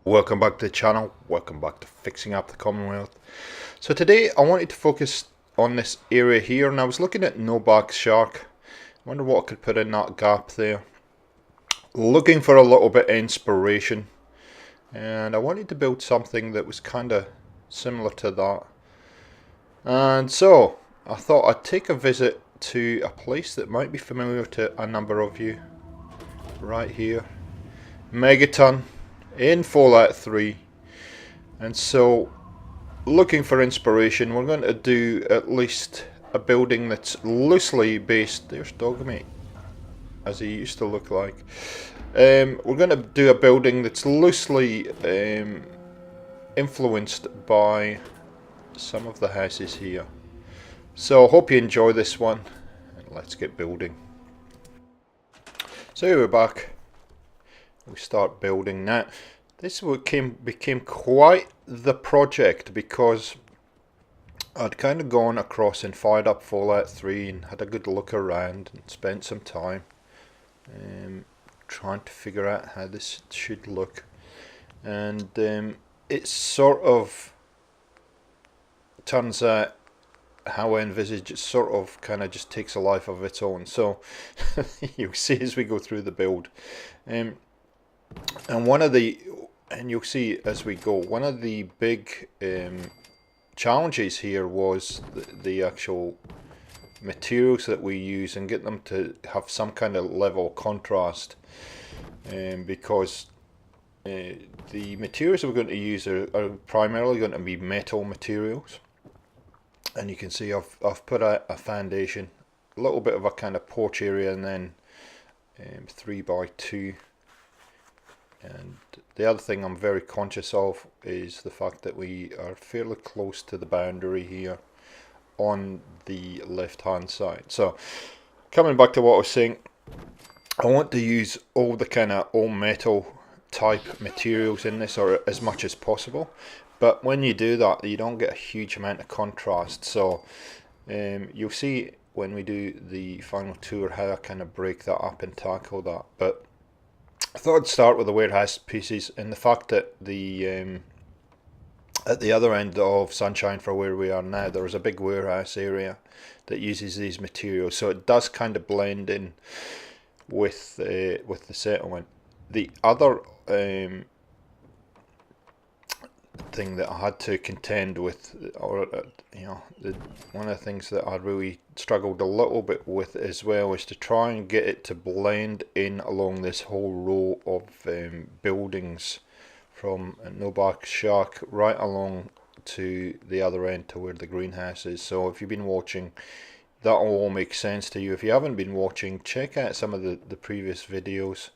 Welcome back to the channel, welcome back to Fixing Up the Commonwealth. So today I wanted to focus on this area here, and I was looking at no back shark. I wonder what I could put in that gap there. Looking for a little bit of inspiration, and I wanted to build something that was kind of similar to that. And so I thought I'd take a visit to a place that might be familiar to a number of you. Right here, Megaton in Fallout 3. And so, looking for inspiration, we're going to do at least a building that's loosely based. There's Dogmeat, as he used to look like. We're going to do a building that's loosely influenced by some of the houses here. So I hope you enjoy this one, and let's get building. So here we're back. We start building now. This became quite the project because I'd kind of gone across and fired up Fallout 3 and had a good look around and spent some time trying to figure out how this should look. And it sort of turns out how I envisage it sort of kind of just takes a life of its own. So you'll see as we go through the build. And you'll see as we go, one of the big challenges here was the actual materials that we use and get them to have some kind of level of contrast, because the materials that we're going to use are primarily going to be metal materials. And you can see I've put a foundation, a little bit of a kind of porch area, and then 3x2. And the other thing I'm very conscious of is the fact that we are fairly close to the boundary here on the left hand side. So coming back to what I was saying, I want to use all the kind of all metal type materials in this, or as much as possible. But when you do that, you don't get a huge amount of contrast. So you'll see when we do the final tour how I kind of break that up and tackle that. But I thought I'd start with the warehouse pieces, and the fact that the at the other end of Sunshine for where we are now, there is a big warehouse area that uses these materials, so it does kind of blend in with the settlement. The other thing that I had to contend with, or one of the things that I really struggled a little bit with as well, is to try and get it to blend in along this whole row of buildings from No Back Shark right along to the other end to where the greenhouse is. So if you've been watching, that will all make sense to you. If you haven't been watching, check out some of the previous videos,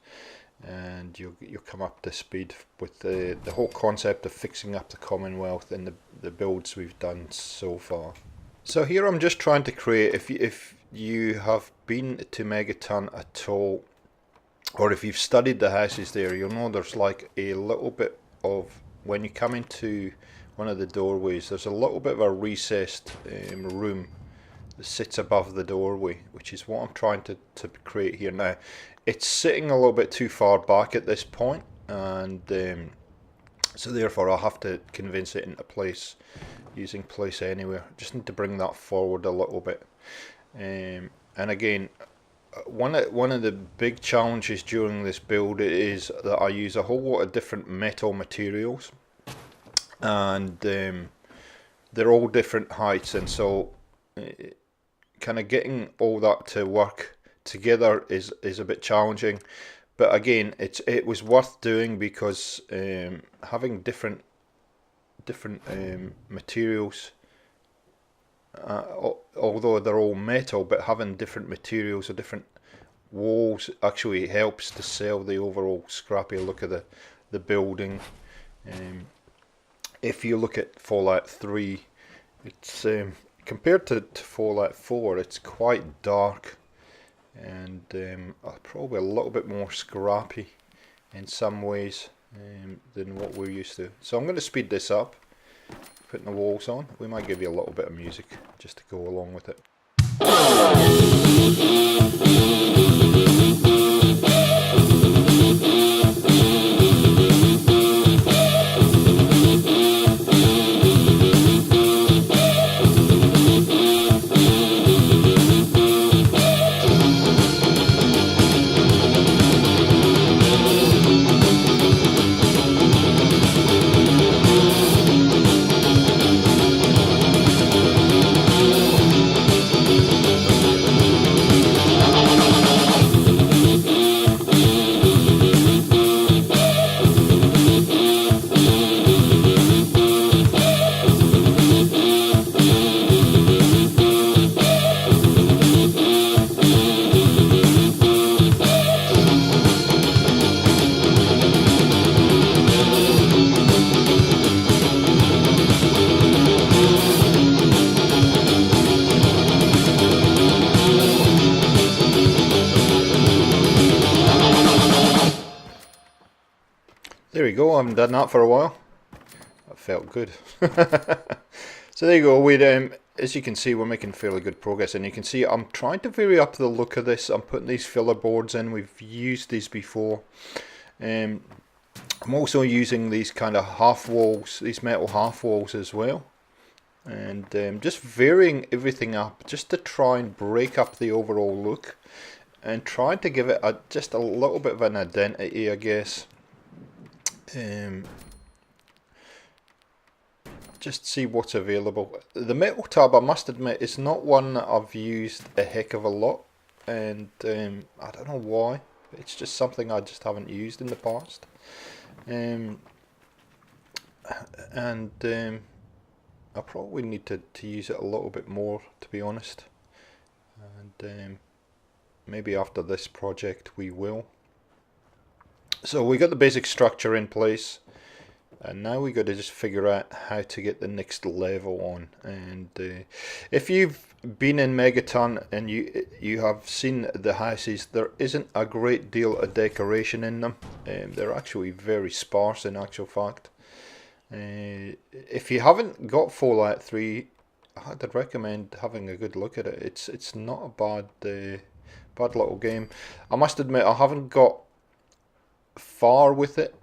and you'll come up to speed with the whole concept of fixing up the Commonwealth and the builds we've done so far. So here I'm just trying to create, if you have been to Megaton at all, or if you've studied the houses there, you'll know there's like a little bit of, when you come into one of the doorways, there's a little bit of a recessed room that sits above the doorway, which is what I'm trying to create here now. It's sitting a little bit too far back at this point, and so therefore I'll have to convince it into place using place anywhere. Just need to bring that forward a little bit. And again, one of the big challenges during this build is that I use a whole lot of different metal materials, and they're all different heights, and so kind of getting all that to work together is a bit challenging. But again, it was worth doing because having different materials, although they're all metal, but having different materials or different walls actually helps to sell the overall scrappy look of the building. If you look at Fallout 3, it's compared to Fallout 4, it's quite dark, and probably a little bit more scrappy in some ways than what we're used to. So I'm going to speed this up, putting the walls on. We might give you a little bit of music just to go along with it. There we go, I haven't done that for a while. That felt good. So there you go, as you can see, we're making fairly good progress, and you can see I'm trying to vary up the look of this. I'm putting these filler boards in, we've used these before. I'm also using these kind of half walls, these metal half walls as well. And just varying everything up, just to try and break up the overall look. And trying to give it just a little bit of an identity, I guess. Just see what's available. The metal tab, I must admit, is not one that I've used a heck of a lot, and I don't know why. It's just something I just haven't used in the past, I probably need to use it a little bit more, to be honest, and maybe after this project we will. So we got the basic structure in place. And now we got to just figure out how to get the next level on. And if you've been in Megaton and you have seen the houses, there isn't a great deal of decoration in them. They're actually very sparse in actual fact. If you haven't got Fallout 3, I'd recommend having a good look at it. It's not a bad little game. I must admit I haven't got far with it.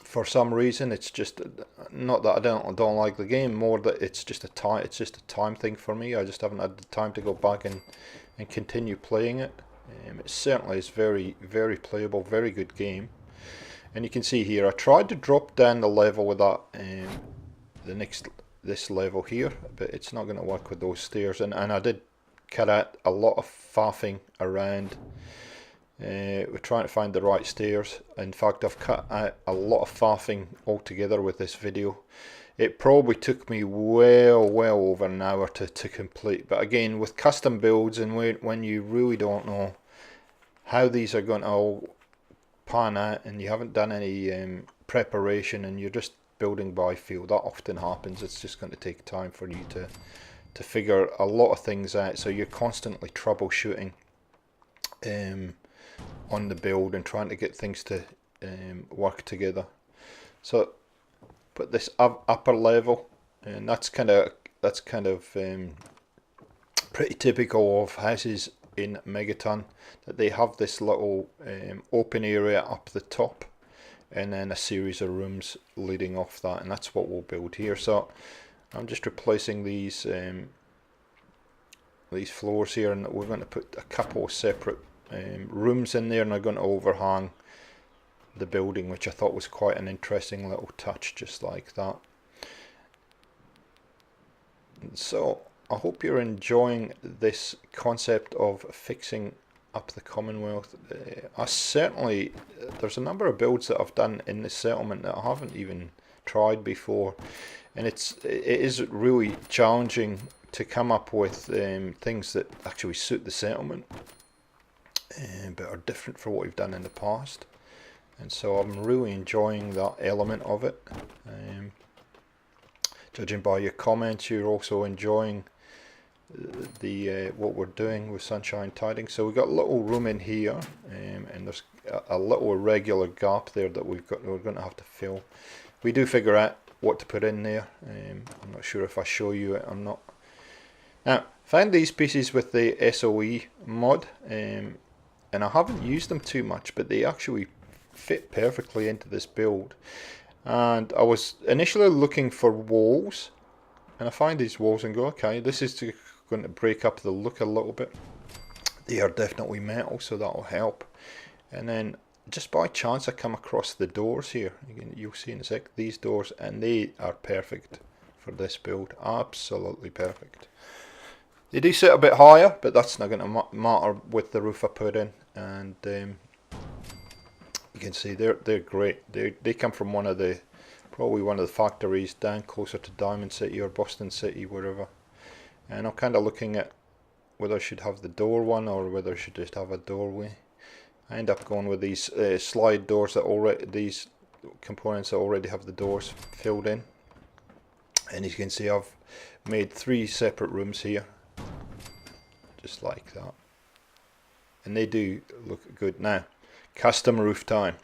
For some reason, it's just not that I don't like the game, more that it's just a time thing for me. I just haven't had the time to go back and continue playing it. It certainly is very, very playable, very good game. And you can see here, I tried to drop down the level with that this level here, but it's not going to work with those stairs. And I did cut out a lot of faffing around. We're trying to find the right stairs. In fact, I've cut out a lot of faffing altogether with this video. It probably took me well over an hour to complete. But again, with custom builds and when you really don't know how these are going to all pan out and you haven't done any preparation and you're just building by feel, that often happens. It's just going to take time for you to figure a lot of things out. So you're constantly troubleshooting on the build and trying to get things to work together. So put this upper level, and that's kind of pretty typical of houses in Megaton, that they have this little open area up the top and then a series of rooms leading off that, and that's what we'll build here. So I'm just replacing these floors here, and we're going to put a couple of separate rooms in there, and they're going to overhang the building, which I thought was quite an interesting little touch, just like that. So I hope you're enjoying this concept of fixing up the Commonwealth. There's a number of builds that I've done in this settlement that I haven't even tried before, and it is really challenging to come up with things that actually suit the settlement, but are different from what we've done in the past. And so I'm really enjoying that element of it. Judging by your comments, you're also enjoying the what we're doing with Sunshine Tidings. So we've got a little room in here, and there's a little irregular gap there that we're going to have to fill. We do figure out what to put in there. I'm not sure if I show you it or not. Now, found these pieces with the SOE mod, and I haven't used them too much, but they actually fit perfectly into this build. And I was initially looking for walls, and I find these walls and go, okay, this is going to break up the look a little bit. They are definitely metal, so that'll help. And then just by chance I come across the doors here. You'll see in a sec, these doors, and they are perfect for this build. Absolutely perfect. They do sit a bit higher, but that's not going to matter with the roof I put in. And you can see they're great. They come from probably one of the factories down closer to Diamond City or Boston City, wherever. And I'm kind of looking at whether I should have the door one or whether I should just have a doorway. I end up going with these slide doors these components that already have the doors filled in. And as you can see, I've made 3 separate rooms here, just like that. And they do look good. Now, custom roof time.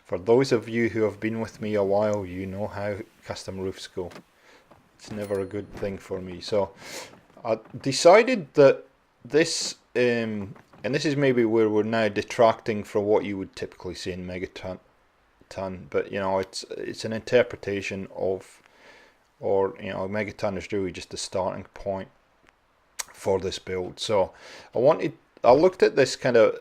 For those of you who have been with me a while, you know how custom roofs go. It's never a good thing for me. So I decided that this, and this is maybe where we're now detracting from what you would typically see in Megaton, but you know, it's an interpretation of, or you know, Megaton is really just the starting point for this build. So I looked at this kind of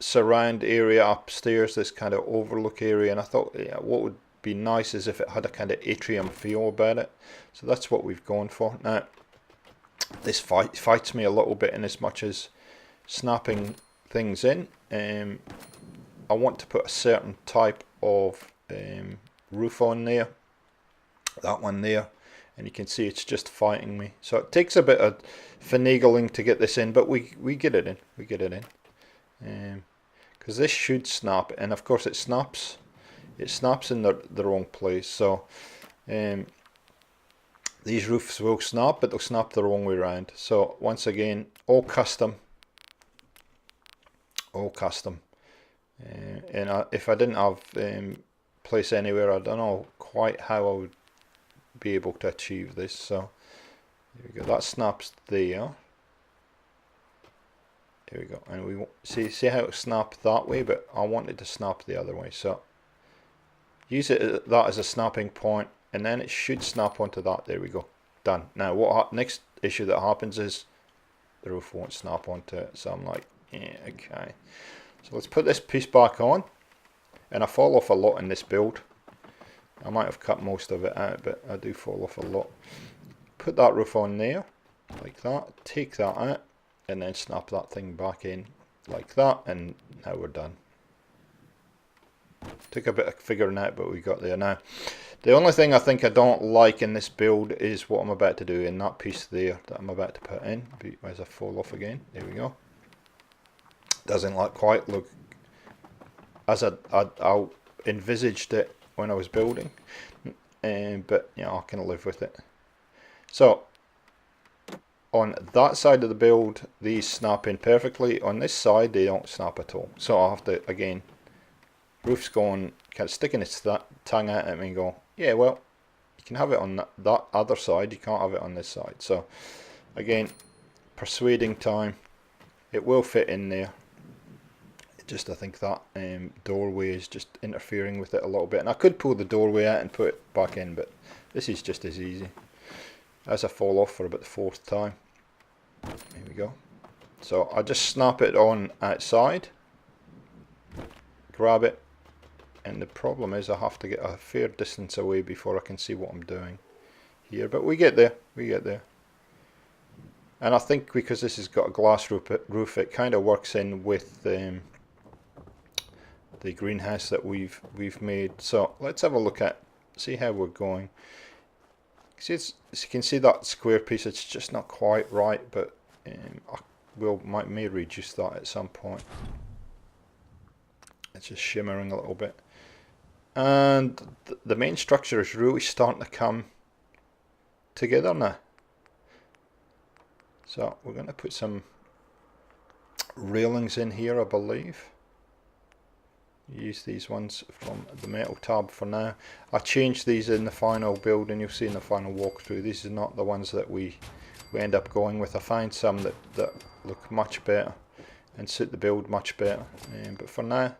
surround area upstairs, this kind of overlook area, and I thought, yeah, what would be nice is if it had a kind of atrium feel about it. So that's what we've gone for. Now, this fights me a little bit in as much as snapping things in. I want to put a certain type of roof on there, that one there, and you can see it's just fighting me. So it takes a bit of finagling to get this in, but we get it in. We get it in, because this should snap, and of course it snaps. It snaps in the wrong place. So these roofs will snap, but they'll snap the wrong way around. So once again, all custom. All custom. And if I didn't have place anywhere, I don't know quite how I would be able to achieve this. So here we go. That snaps there. There we go. And we see how it snapped that way, but I wanted to snap the other way. So use that as a snapping point, and then it should snap onto that. There we go. Done. Now what next issue that happens is the roof won't snap onto it. So I'm like, yeah, okay. So let's put this piece back on, and I fall off a lot in this build. I might have cut most of it out, but I do fall off a lot. Put that roof on there, like that. Take that out, and then snap that thing back in, like that, and now we're done. Took a bit of figuring out, but we got there now. The only thing I think I don't like in this build is what I'm about to do in that piece there that I'm about to put in. As I fall off again, there we go. Doesn't quite look as I envisaged it when I was building, but you know, I can live with it. So on that side of the build, these snap in perfectly. On this side, they don't snap at all. So I have to, again, roof's going, kind of sticking its tongue out at me and go, yeah, well, you can have it on that other side, you can't have it on this side. So again, persuading time. It will fit in there. Just I think that doorway is just interfering with it a little bit, and I could pull the doorway out and put it back in, but this is just as easy. As I fall off for about the fourth time. Here we go. So I just snap it on outside, grab it, and the problem is I have to get a fair distance away before I can see what I'm doing here, but we get there, we get there. And I think because this has got a glass roof, it kind of works in with the greenhouse that we've made. So let's have a look at, see how we're going. See, as you can see that square piece, it's just not quite right, but I may reduce that at some point. It's just shimmering a little bit, and the main structure is really starting to come together now. So we're going to put some railings in here, I believe. Use these ones from the metal tab for now. I changed these in the final build, and you'll see in the final walkthrough. These are not the ones that we end up going with. I find some that look much better and suit the build much better. But for now,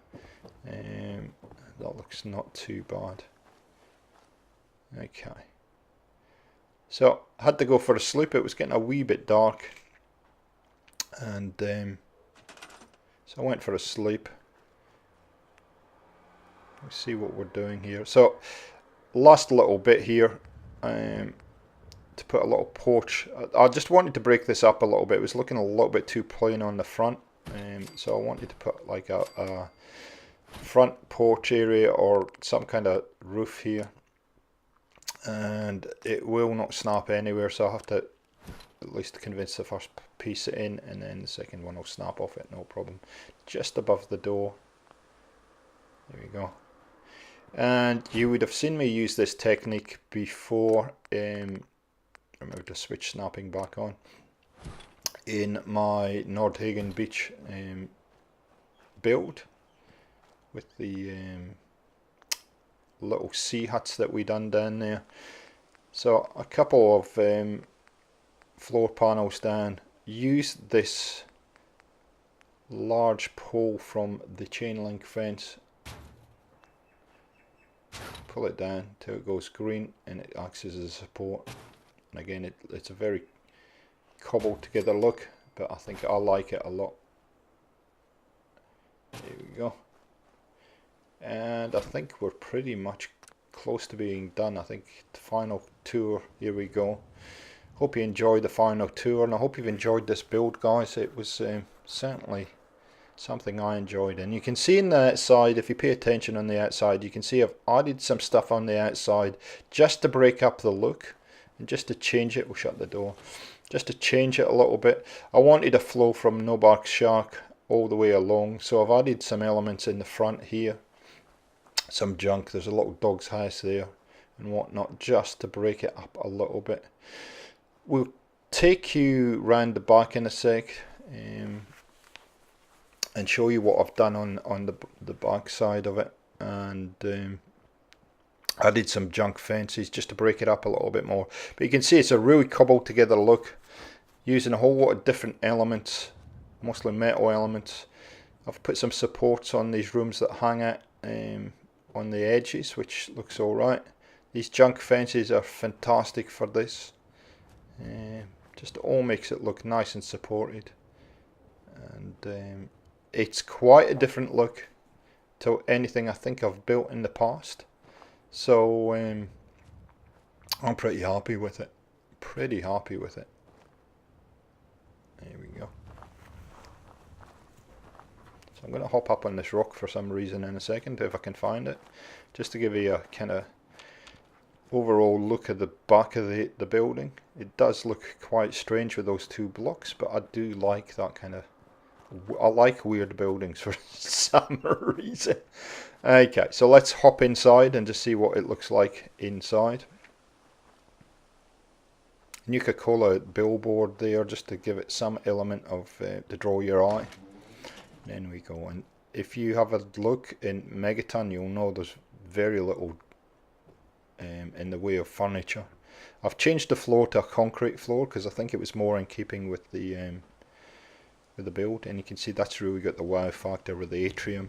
that looks not too bad. Okay. So I had to go for a sleep. It was getting a wee bit dark, and so I went for a sleep. Let's see what we're doing here. So last little bit here, to put a little porch. I just wanted to break this up a little bit. It was looking a little bit too plain on the front, so I wanted to put like a front porch area or some kind of roof here, and it will not snap anywhere, so I have to at least convince the first piece in, and then the second one will snap off it, no problem. Just above the door, there we go. And you would have seen me use this technique before. Remember to switch snapping back on in my Nordhagen Beach build. with the little sea huts that we done down there. So a couple of floor panels down. Use this large pole from the chain link fence, pull it down till it goes green, and it acts as a support. And again, it's a very cobbled together look, but I think I like it a lot. There we go. And I think we're pretty much close to being done. I think the final tour, here we go. Hope you enjoyed the final tour, and I hope you've enjoyed this build, guys. It was certainly something I enjoyed. And you can see in the outside, if you pay attention on the outside, you can see I've added some stuff on the outside just to break up the look and just to change it. We'll shut the door. Just to change it a little bit. I wanted a flow from No Bark Shark all the way along, so I've added some elements in the front here, some junk. There's a little dog's house there and whatnot, just to break it up a little bit. We'll take you round the back in a sec and show you what I've done on the back side of it, and added some junk fences just to break it up a little bit more. But you can see it's a really cobbled together look, using a whole lot of different elements, mostly metal elements. I've put some supports on these rooms that hang out on the edges, which looks alright. These junk fences are fantastic for this. Just all makes it look nice and supported, and it's quite a different look to anything I think I've built in the past. So I'm pretty happy with it. Pretty happy with it. There we go. So I'm going to hop up on this rock for some reason in a second, if I can find it, just to give you a kind of overall look at the back of the building. It does look quite strange with those two blocks, but I do like that kind of, I like weird buildings for some reason. Okay, so let's hop inside and just see what it looks like inside. Nuka-Cola billboard there, just to give it some element of to draw your eye. Then we go, and if you have a look in Megaton, you'll know there's very little in the way of furniture. I've changed the floor to a concrete floor because I think it was more in keeping with the build, and you can see that's really got the wow factor with the atrium.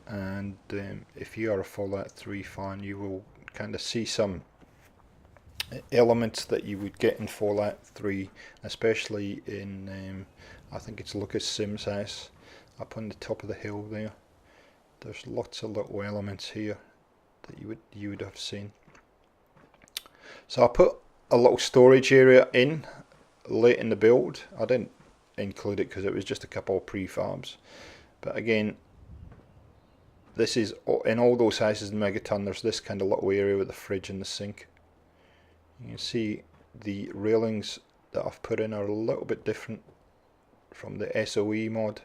And if you are a Fallout 3 fan, you will kind of see some elements that you would get in Fallout 3, especially in I think it's Lucas Sims' house up on the top of the hill there. There's lots of little elements here that you would have seen. So I put a little storage area in late in the build. I didn't include it because it was just a couple of prefabs, but again, this is in all those houses in Megaton. There's this kind of little area with the fridge and the sink. You can see the railings that I've put in are a little bit different from the SOE mod,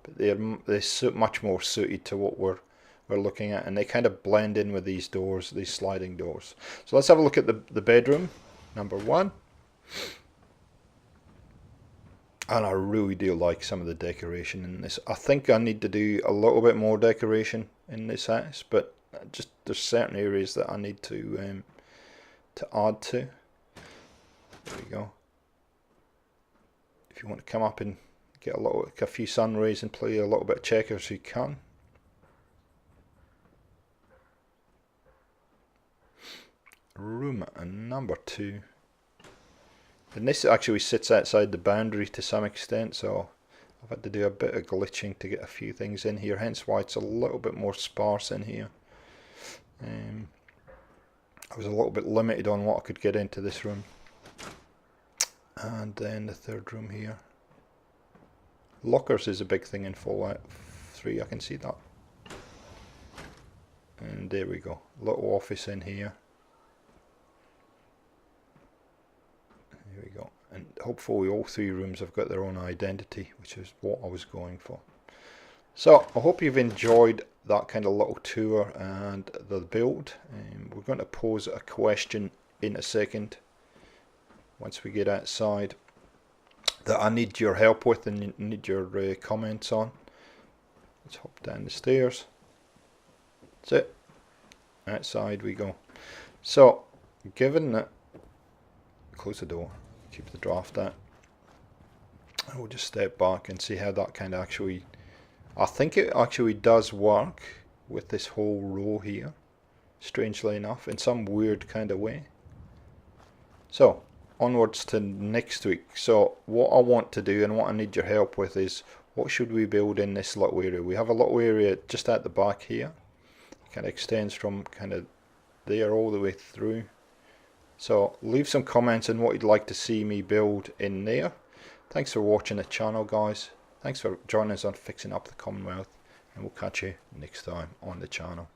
but they're much more suited to what we're looking at, and they kind of blend in with these doors, these sliding doors. So let's have a look at the bedroom number one. And I really do like some of the decoration in this. I think I need to do a little bit more decoration in this house, but just there's certain areas that I need to add to. There we go. If you want to come up and get a few sun rays and play a little bit of checkers, you can. Room number 2. And this actually sits outside the boundary to some extent, so I've had to do a bit of glitching to get a few things in here, hence why it's a little bit more sparse in here. I was a little bit limited on what I could get into this room. And then the third room here. Lockers is a big thing in Fallout 3, I can see that. And there we go, little office in here. There we go, and hopefully all 3 rooms have got their own identity, which is what I was going for. So I hope you've enjoyed that kind of little tour and the build. We're going to pose a question in a second once we get outside that I need your help with and need your comments on. Let's hop down the stairs. That's it. Outside we go. So, given that, close the door, keep the draft out. And we'll just step back and see how that kind of actually, I think it actually does work with this whole row here, strangely enough, in some weird kind of way. So, onwards to next week. So, what I want to do and what I need your help with is, what should we build in this little area? We have a little area just at the back here. It kind of extends from kind of there all the way through. So leave some comments on what you'd like to see me build in there. Thanks for watching the channel, guys. Thanks for joining us on Fixing Up the Commonwealth, and we'll catch you next time on the channel.